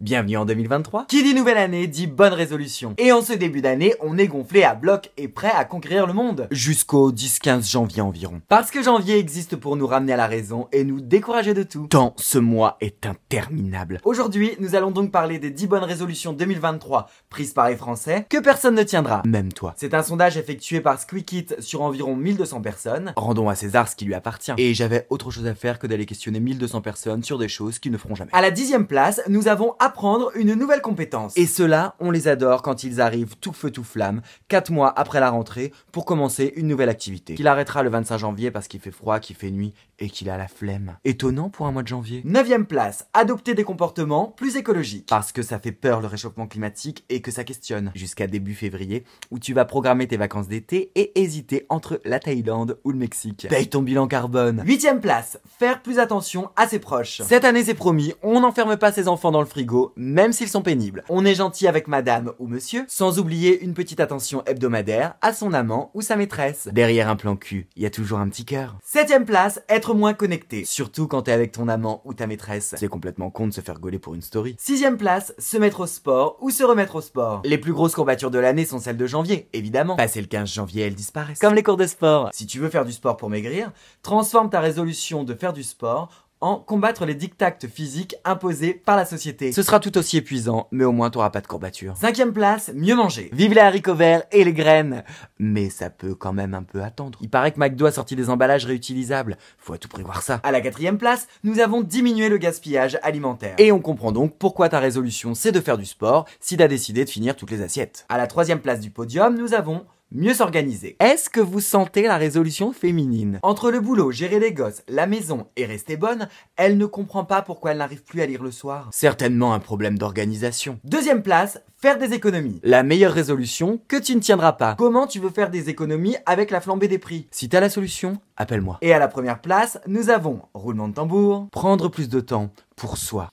Bienvenue en 2023. Qui dit nouvelle année dit bonne résolution. Et en ce début d'année, on est gonflé à bloc et prêt à conquérir le monde. Jusqu'au 10-15 janvier environ. Parce que janvier existe pour nous ramener à la raison et nous décourager de tout. Tant ce mois est interminable. Aujourd'hui, nous allons donc parler des 10 bonnes résolutions 2023 prises par les Français que personne ne tiendra, même toi. C'est un sondage effectué par Squeakit sur environ 1200 personnes. Rendons à César ce qui lui appartient. Et j'avais autre chose à faire que d'aller questionner 1200 personnes sur des choses qu'ils ne feront jamais. À la 10e place, nous avons apprendre une nouvelle compétence. Et ceux-là, on les adore quand ils arrivent tout feu tout flamme, 4 mois après la rentrée, pour commencer une nouvelle activité. Qu'il arrêtera le 25 janvier parce qu'il fait froid, qu'il fait nuit et qu'il a la flemme. Étonnant pour un mois de janvier. 9e place, adopter des comportements plus écologiques. Parce que ça fait peur le réchauffement climatique et que ça questionne. Jusqu'à début février, où tu vas programmer tes vacances d'été et hésiter entre la Thaïlande ou le Mexique. Paye ton bilan carbone. 8e place, faire plus attention à ses proches. Cette année c'est promis, on n'enferme pas ses enfants dans le frigo, même s'ils sont pénibles. On est gentil avec madame ou monsieur, sans oublier une petite attention hebdomadaire à son amant ou sa maîtresse. Derrière un plan cul, il y a toujours un petit cœur. 7e place, être moins connecté. Surtout quand t'es avec ton amant ou ta maîtresse. C'est complètement con de se faire gauler pour une story. 6e place, se mettre au sport ou se remettre au sport. Les plus grosses courbatures de l'année sont celles de janvier, évidemment. Passé le 15 janvier, elles disparaissent. Comme les cours de sport. Si tu veux faire du sport pour maigrir, transforme ta résolution de faire du sport en combattre les dictats physiques imposés par la société. Ce sera tout aussi épuisant, mais au moins t'auras pas de courbature. 5e place, mieux manger. Vive les haricots verts et les graines. Mais ça peut quand même un peu attendre. Il paraît que McDo a sorti des emballages réutilisables. Faut à tout prévoir ça. À la 4e place, nous avons diminué le gaspillage alimentaire. Et on comprend donc pourquoi ta résolution c'est de faire du sport si t'as décidé de finir toutes les assiettes. À la 3e place du podium, nous avons mieux s'organiser. Est-ce que vous sentez la résolution féminine? Entre le boulot, gérer les gosses, la maison et rester bonne, elle ne comprend pas pourquoi elle n'arrive plus à lire le soir. Certainement un problème d'organisation. 2e place, faire des économies. La meilleure résolution que tu ne tiendras pas. Comment tu veux faire des économies avec la flambée des prix? Si t'as la solution, appelle-moi. Et à la première place, nous avons, roulement de tambour, prendre plus de temps pour soi.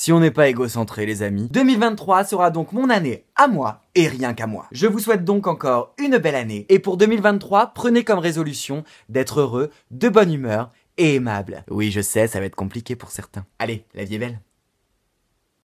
Si on n'est pas égocentré les amis. 2023 sera donc mon année à moi et rien qu'à moi. Je vous souhaite donc encore une belle année. Et pour 2023, prenez comme résolution d'être heureux, de bonne humeur et aimable. Oui, je sais, ça va être compliqué pour certains. Allez, la vie est belle.